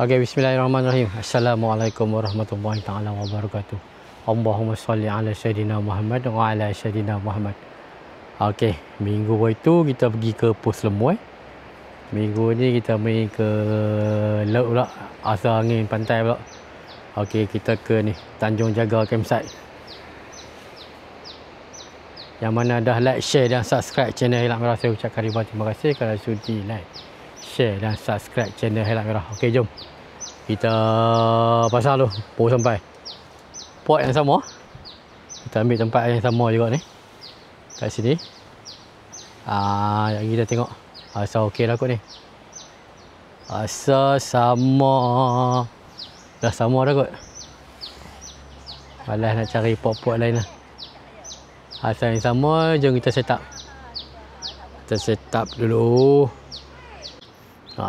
Okay, bismillahirrahmanirrahim. Assalamualaikum warahmatullahi taala wabarakatuh. Allahumma salli ala sayyidina Muhammad wa ala sayyidina Muhammad. Okay, minggu itu kita pergi ke Pos Lemuai. Minggu ni kita pergi ke laut pula, asal angin pantai pula. Okay, kita ke ni Tanjung Jaga Campsite. Yang mana dah like, share dan subscribe channel Helak Merah, saya ucapkan ribuan terima kasih kerana sudi like, share dan subscribe channel Helak Merah. Okay, jom kita pasang tu, baru sampai port yang sama. Kita ambil tempat yang sama juga ni, kat sini. Yang kita tengok asal okey dah kot ni, asal sama, dah sama dah kot. Malas nak cari port-port lain lah. Asal yang sama, jom kita set up. Kita set up dulu.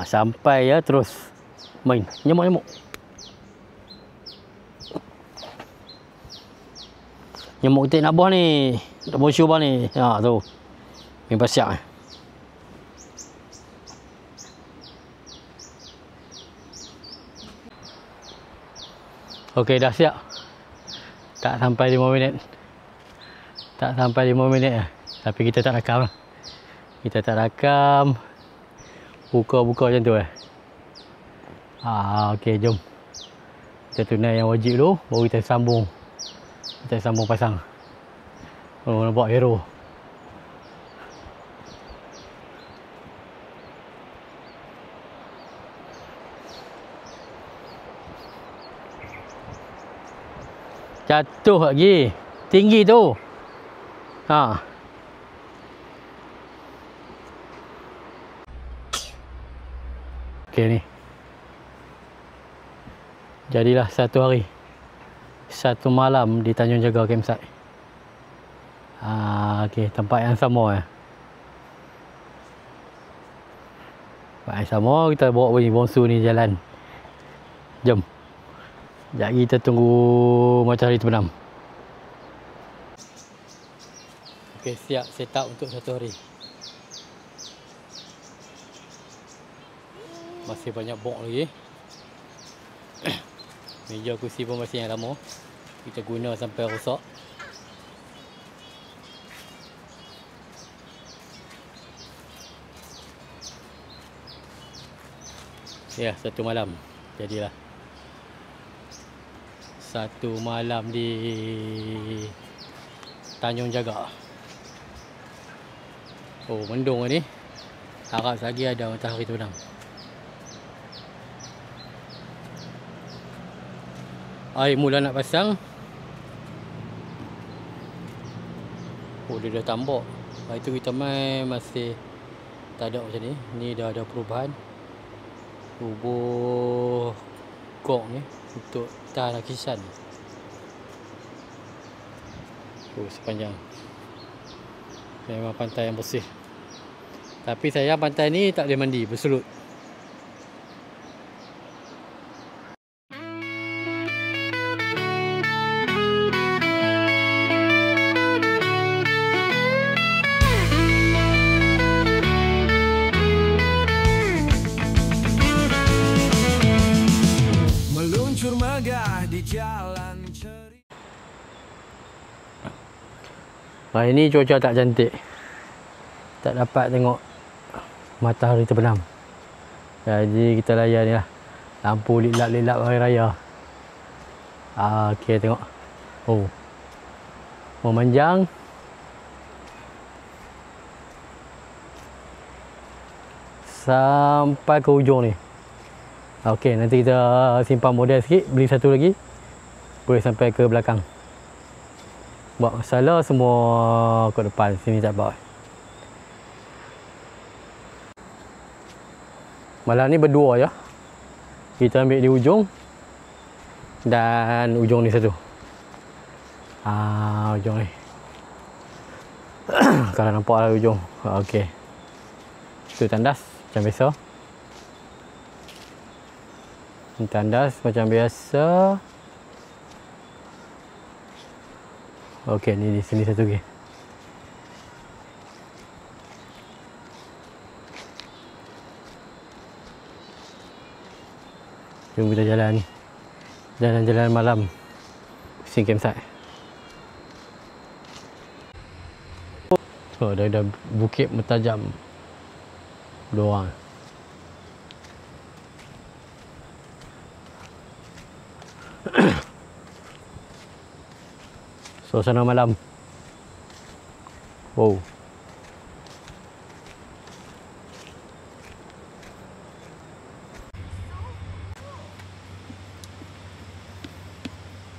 Sampai ya, terus main nyamuk-nyamuk. Nyamuk ketik nabah ni, nak bosyu bang ni. Tu. Memang siap. Okey, dah siap. Tak sampai 5 minit. Tak sampai 5 minit. Tapi kita tak rakam. Kita tak rakam. Buka-buka macam tu. Okey, jom kita tunai yang wajib dulu, baru kita sambung. Kita sambung pasang. Nampak hero. Jatuh lagi. Tinggi tu. Okey ni. Jadilah satu hari, satu malam di Tanjung Jaga Campsite. Okey, tempat yang sama. Tempat yang sama, kita bawa bunyi bongsu ni jalan. Jom. Sekejap lagi kita tunggu matahari terbenam. Okey, siap set up untuk satu hari. Masih banyak bok lagi. Meja kursi pun masih yang lama. Kita guna sampai rosak. Ya, satu malam. Jadilah. Satu malam di Tanjung Jaga. Oh, mendung ni. Harap lagi ada matahari terbenam. Air mula nak pasang. Oh, dia dah tambak. Lepas tu kita main masih tak ada macam ni. Ni dah ada perubahan. Rubuh kok ni untuk tahan lakisan. Oh, sepanjang. Memang pantai yang bersih. Tapi saya pantai ni tak boleh mandi, berselut. Hari ni cuaca tak cantik. Tak dapat tengok matahari terbenam. Jadi kita layan ni lah. Lampu lilap-lilap hari raya. Okey, tengok. Oh, memanjang. sampai ke ujung ni. Okey, nanti kita simpan model sikit, beli satu lagi, boleh sampai ke belakang. Buat masalah semua ke depan, sini tak buat. Malam ni berdua je. Kita ambil di ujung dan ujung ni satu. Ujung ni. Kalau nampak lah ujung. Okey. Itu tandas macam biasa. Tandas macam biasa. Okey, ni di sini satu lagi. Jom kita jalan ni. Jalan-jalan malam. Pusing campsite. Oh, dah bukit mentajam. Dua orang. Suasana malam. Wow.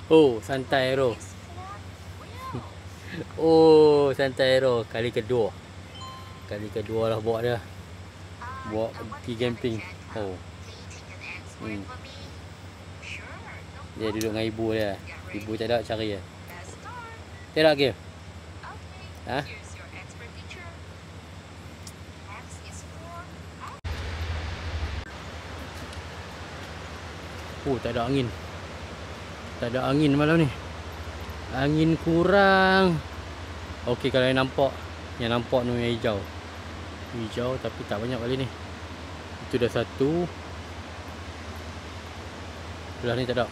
Oh, santai Aero. Oh, santai Aero. Kali kedua. Kali kedua lah bawa dia. Bawa pergi camping. Oh. Dia duduk dengan ibu dia. Ibu tak ada cari dia. Tak ada ke? Ha? Oh, tak ada angin. Tak ada angin malam ni. Angin kurang. Okey, kalau yang nampak ni yang hijau. Hijau tapi tak banyak kali ni. Itu dah satu. Belah ni tak ada.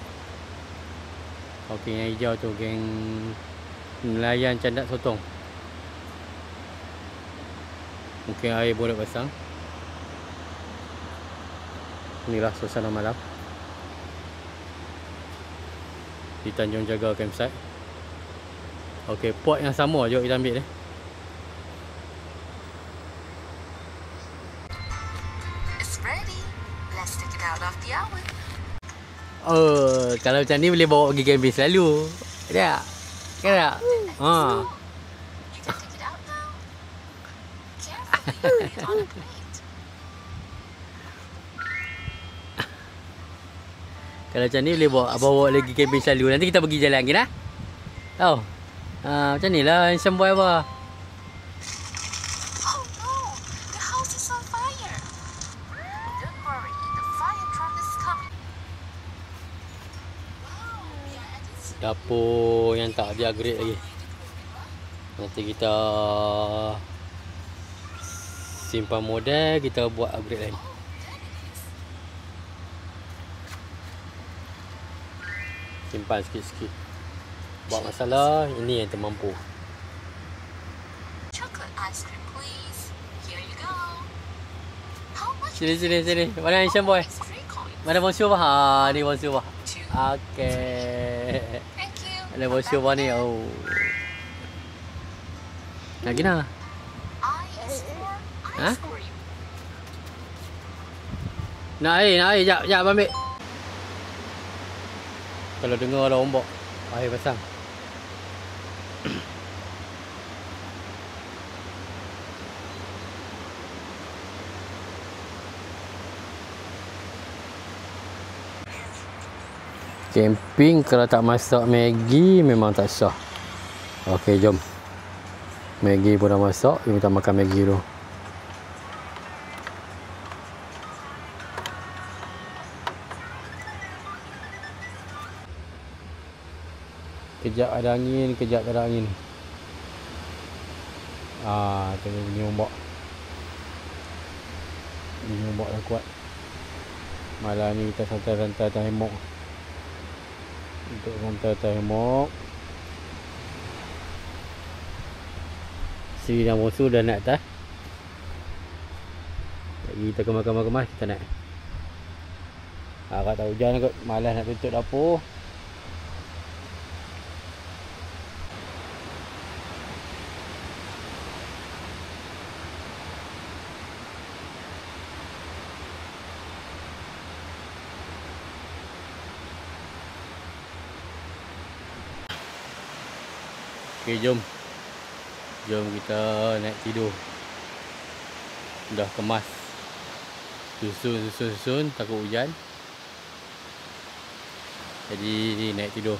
Okey, yang hijau tu geng nelayan candak sotong. Mungkin air boleh pasang. Inilah suasana malam di Tanjung Jaga campsite. Okey, pot yang sama je kita ambil ni. It's ready. Let's take it out of the oven. Oh, kalau macam ni boleh bawa pergi camping selalu. Tak? Kan tak? Ha. You can take it out now. Carefully put it on a plate. Kalau macam ni boleh bawa lagi camping selalu. Nanti kita pergi jalan lagi lah. Tahu? Macam ni lah handsome boy apa. Oh no, the house is on fire. Don't worry, the fire truck is coming. Wow, we are at its Dapur yang tak di-upgrade lagi. Nanti kita simpan model, kita buat upgrade lain. Simpan sikit-sikit. Buat masalah, ini yang termampu. chocolate ice cream, please. Here you go. How much? Sini. Mana handsome boy? It's 3 coins. Mana bonjour bah? Ni bonjour bah. 2. Okey. Thank you. Mana bonjour bah ni? Oh. Nak gina? I is for Huh? ice cream. Nak air. Jap ambil. Kalau dengar ada ombak, air pasang. Camping kalau tak masak Maggi memang tak sah. Okey, jom. Maggi pun dah masak, kita makan Maggi dulu. Kejap ada angin, kejap tak ada angin. Tengok bunyi ombak. Bunyi ombak dah kuat. Malam ni kita santai-santai atas hemok. Untuk santai atas hemok. Siri dan Bosu dah naik atas. Lagi kita kemas-kemas kita naik. Agak tak hujan kot. Malas nak tutup dapur. Okey, jom. Jom kita naik tidur. Dah kemas. Susun takut hujan. Jadi naik tidur.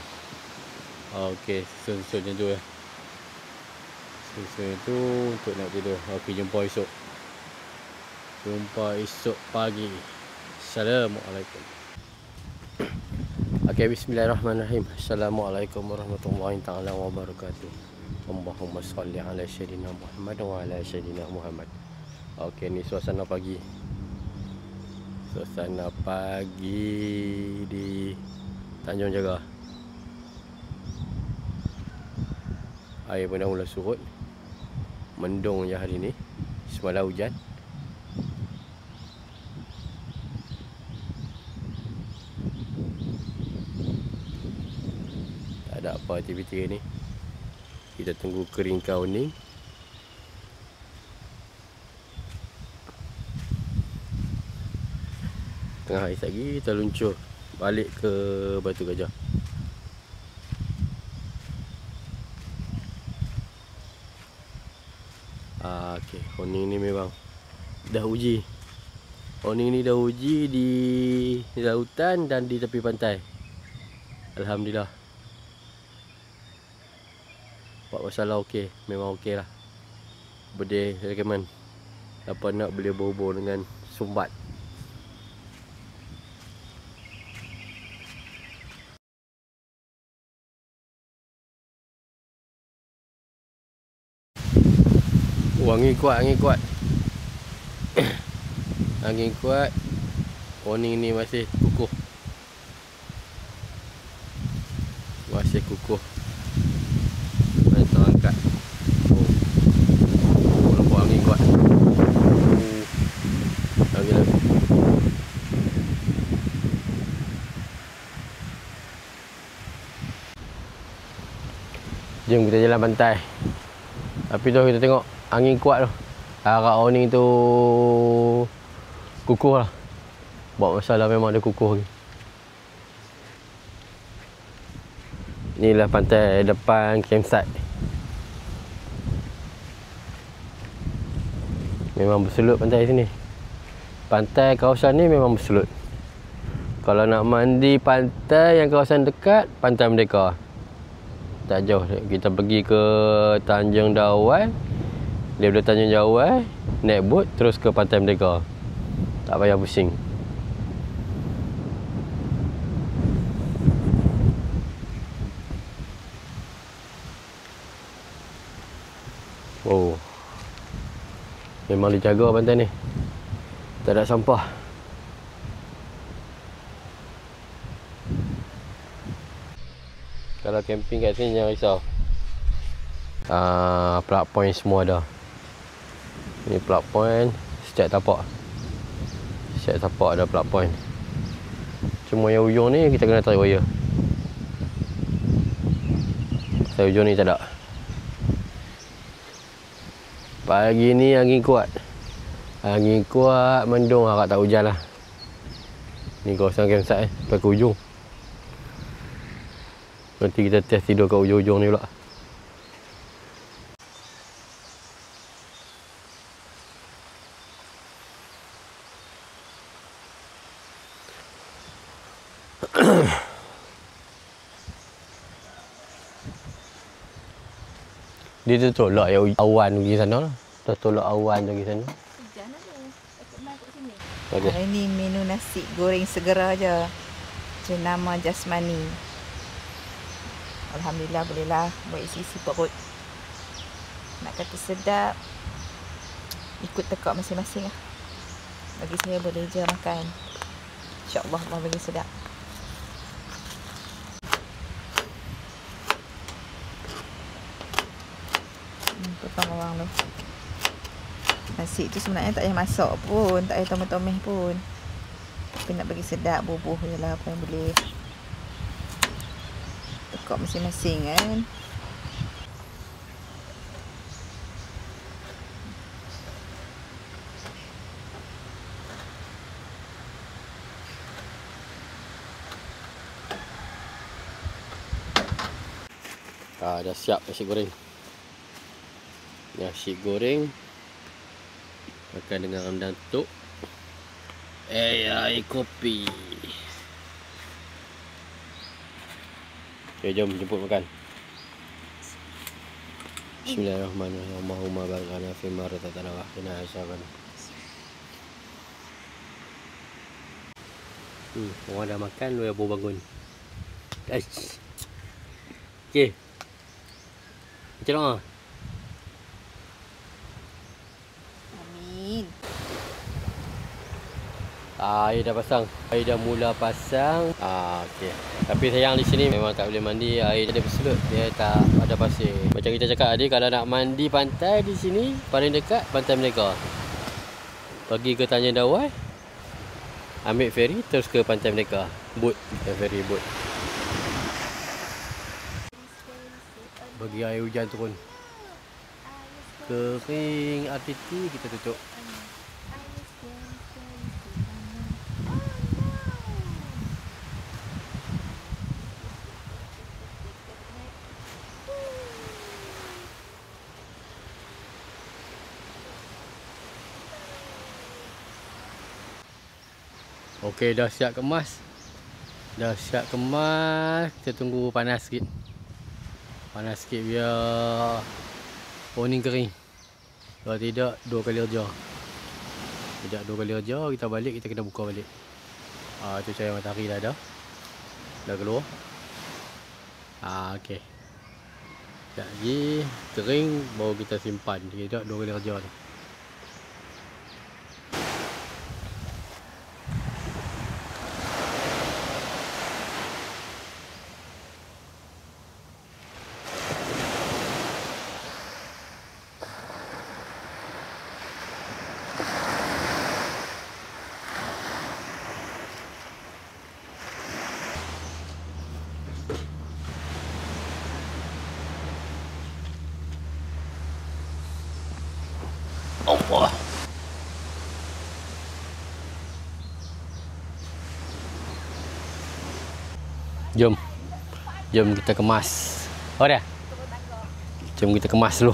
Okey, susun macam tu ya. Susun tu untuk naik tidur. Okey, jumpa esok. Jumpa esok pagi. Assalamualaikum. Okey, bismillahirrahmanirrahim. Assalamualaikum warahmatullahi taala wabarakatuh. Allahumma salli ala sayyidina Muhammad wa ala sayyidina Muhammad. Okey, ni suasana pagi. Suasana pagi di Tanjung Jaga. Air pun dah mula surut. Mendung je hari ni. Semalam hujan. Tak ada apa aktiviti ni. Kita tunggu kering kauning. Tengah hari lagi kita luncur balik ke Batu Gajah. Okey, honing ni memang dah uji. Honing ni dah uji di lautan dan di tepi pantai. Alhamdulillah. Buat masalah okey, memang okey lah. Boleh recommend. Apa nak boleh berhubung dengan Sumbat. Angin kuat, angin kuat. Angin kuat. Honing ni masih kukuh. Masih kukuh. Kita angkat. Nampak angin kuat. Angin lagi. Jom kita jalan pantai. Tapi tu kita tengok angin kuat tu. Harap honing tu kukuh lah. Buat masalah memang ada kukuh lagi. Inilah pantai depan campsite. Memang berselut pantai sini. Pantai kawasan ni memang berselut. Kalau nak mandi pantai yang kawasan dekat, Pantai Merdeka. Tak jauh. Kita pergi ke Tanjung Dawai. Daripada Tanjung Dawai naik bot terus ke Pantai Merdeka. Tak payah pusing. Oh, memang dijaga pantai ni. Tak ada sampah. Kalau camping kat sini jangan risau. Plug point semua ada. Ni plug point setiap tapak. Setiap tapak ada plug point. Cuma yang ujung ni kita kena tarik wire. Pasal ujung ni tak ada. Pagi ni angin kuat. Angin kuat, mendung, harap tak hujan lah. Ni kawasan campsite sampai ke ujung. Nanti kita test tidur kat ujung-ujung ni pula. Dia tu tolak yang awan pergi sana lah. Dah tolak awan pergi sana. Hujan ada. Takut mai kat sini. Okay. Hari ni menu nasi goreng segera aja. Jenama jasmani. Alhamdulillah bolehlah buat isi-isi perut. Nak kata sedap, ikut tekak masing-masing lah. Bagi saya boleh je makan. InsyaAllah Allah bagi sedap. Potong bawang tu. Nasi tu sebenarnya tak payah masak pun, tak payah tomeh-tomeh pun. Tapi nak bagi sedap, bubuh je lah apa yang boleh. Tekak masing-masing kan. Dah siap nasi goreng. Nasi goreng makan dengan rendang tuk. Air kopi. Okay, jom jemput makan. Bismillahirrahmanirrahim. Allahumma barik lana fi ma razaqtana wa qina azaban. Orang dah makan, lu yang baru bangun. Okey. Macam mana? Amin. Air dah pasang. Air dah mula pasang. Okey. Tapi sayang di sini memang tak boleh mandi. Air ada berselut. Dia tak ada pasir. Macam kita cakap tadi, kalau nak mandi pantai di sini, paling dekat Pantai Merdeka. Pergi ke Tanjung Dawai, ambil feri terus ke Pantai Merdeka. Boat, ferry boat. Bagi air hujan turun. Kering RTT kita tutup. Okey, dah siap kemas. Dah siap kemas. Kita tunggu panas sikit. Panas sikit biar warning kering. Kalau tidak, 2 kali kerja. Tidak 2 kali kerja, kita balik, kita kena buka balik. Itu cahaya matahari dah ada. Dah keluar. Okey. Sekejap lagi kering, baru kita simpan. Tidak 2 kali kerja tu. Allah. Jom. Jom kita kemas. Oh dah. Jom kita kemas dulu.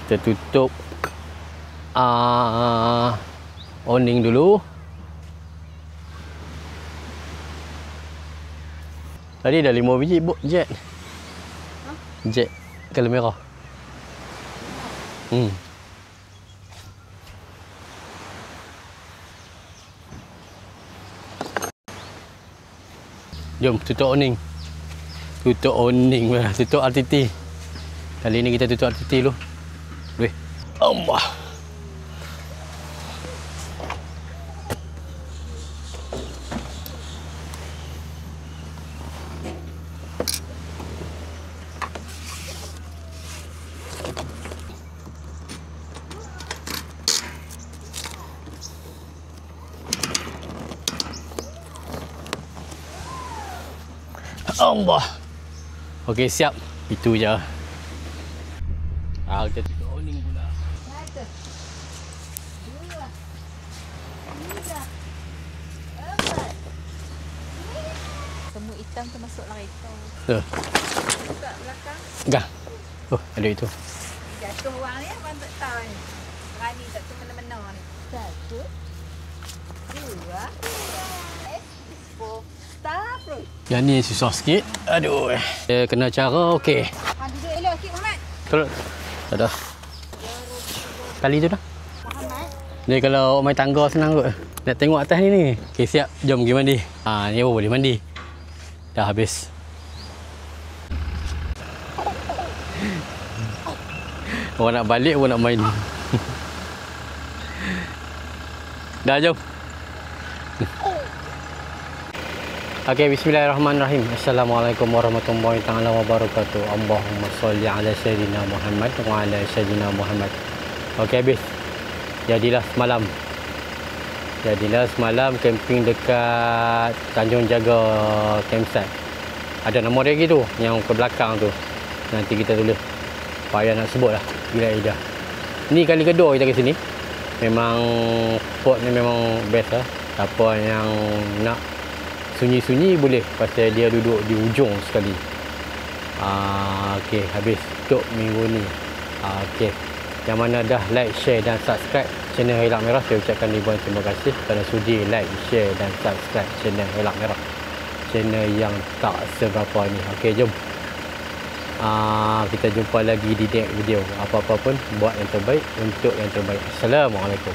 Kita tutup awning dulu. Tadi dah 5 biji jet. Jet color merah. Jom tutup awning. Tutup awning lah, tutup RTT. Kali ni kita tutup RTT dulu. Weh. Allah. Allah. Okey, siap. Itu je. Kita tutup awning pula. Semua hitam tu masuklah kereta. Buka belakang. Gah. Oh, ada itu. Jatuh orang ni abang tak tahu ni. Berani tak tu mana-mana ni. 1 2 4 stop. Yang ni susah sikit. Aduh. Dia kena cara okey. Duduk elok sikit Muhammad. Terus. Tak dah. Kali tu dah. Muhammad. Ni kalau main tangga senang kot. Nak tengok atas ni. Okey, siap. Jom pergi mandi. Ni baru boleh mandi. Dah habis. Orang nak balik, orang nak main. Dah, jom. Okey, bismillahirrahmanirrahim. Assalamualaikum warahmatullahi taala wabarakatuh. Allahumma shalli ala sayyidina Muhammad wa ala sayyidina Muhammad. Okey, habis. Jadilah semalam camping dekat Tanjung Jaga campsite. Ada nombor dia gitu yang ke belakang tu. Nanti kita tulis. payah nak sebut lah. Gila Ida. Ni kali kedua kita ke sini. Memang spot ni memang best lah. Siapa yang nak sunyi-sunyi boleh, pasal dia duduk di ujung sekali. Okey, habis untuk minggu ni. Okey. Yang mana dah like, share dan subscribe channel Helak Merah, saya ucapkan ribuan terima kasih kerana sudi like, share dan subscribe channel Helak Merah. Channel yang tak seberapa ni. Okey, jom. Kita jumpa lagi di next video. Apa-apa pun buat yang terbaik untuk yang terbaik. Assalamualaikum.